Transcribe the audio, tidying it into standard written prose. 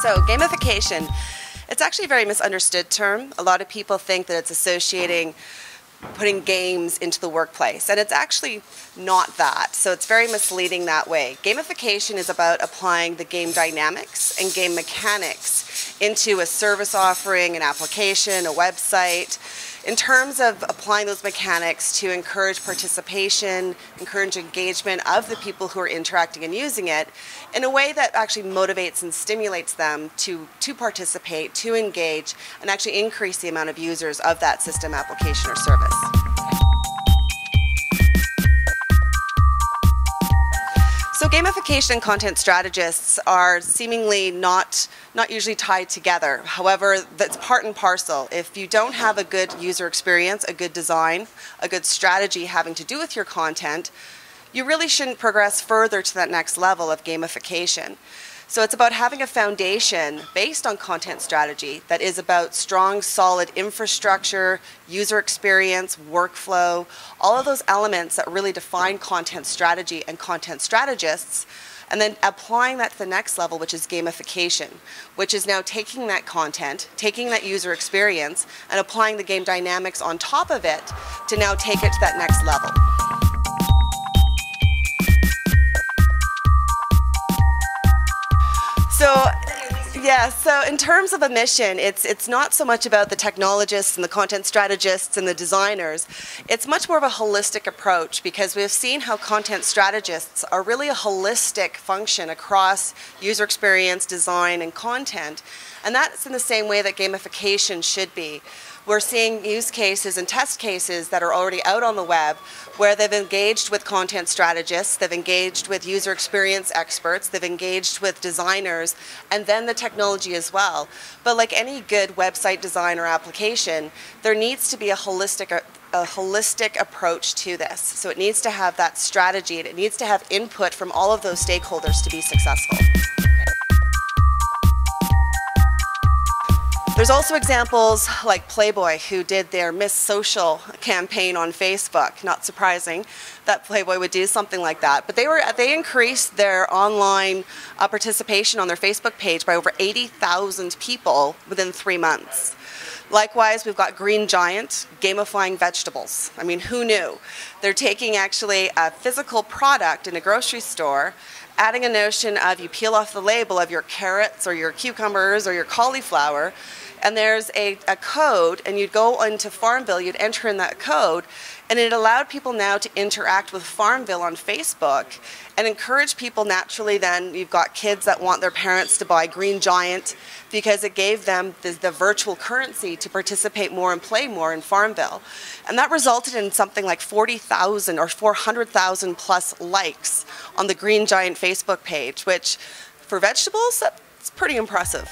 So gamification, it's actually a very misunderstood term. A lot of people think that it's associating putting games into the workplace, and it's actually not that. So it's very misleading that way. Gamification is about applying the game dynamics and game mechanics into a service offering, an application, a website, in terms of applying those mechanics to encourage participation, encourage engagement of the people who are interacting and using it in a way that actually motivates and stimulates them to participate, to engage, and actually increase the amount of users of that system, application, or service. So gamification and content strategists are seemingly not usually tied together. However, that's part and parcel. If you don't have a good user experience, a good design, a good strategy having to do with your content, you really shouldn't progress further to that next level of gamification. So it's about having a foundation based on content strategy that is about strong, solid infrastructure, user experience, workflow, all of those elements that really define content strategy and content strategists, and then applying that to the next level, which is gamification, which is now taking that content, taking that user experience, and applying the game dynamics on top of it to now take it to that next level. So in terms of a mission, it's not so much about the technologists and the content strategists and the designers. It's much more of a holistic approach, because we've seen how content strategists are really a holistic function across user experience, design, and content. And that's in the same way that gamification should be. We're seeing use cases and test cases that are already out on the web where they've engaged with content strategists, they've engaged with user experience experts, they've engaged with designers, and then the technology as well. But like any good website design or application, there needs to be a holistic approach to this. So it needs to have that strategy, and it needs to have input from all of those stakeholders to be successful. There's also examples like Playboy, who did their Miss Social campaign on Facebook. Not surprising that Playboy would do something like that. But they increased their online participation on their Facebook page by over 80,000 people within 3 months. Likewise, we've got Green Giant gamifying vegetables. I mean, who knew? They're taking actually a physical product in a grocery store, adding a notion of you peel off the label of your carrots or your cucumbers or your cauliflower, and there's a code, and you'd go into Farmville, you'd enter in that code, and it allowed people now to interact with Farmville on Facebook and encourage people naturally. Then you've got kids that want their parents to buy Green Giant because it gave them the virtual currency to participate more and play more in Farmville. And that resulted in something like 40,000 or 400,000 plus likes on the Green Giant Facebook page, which for vegetables, that's pretty impressive.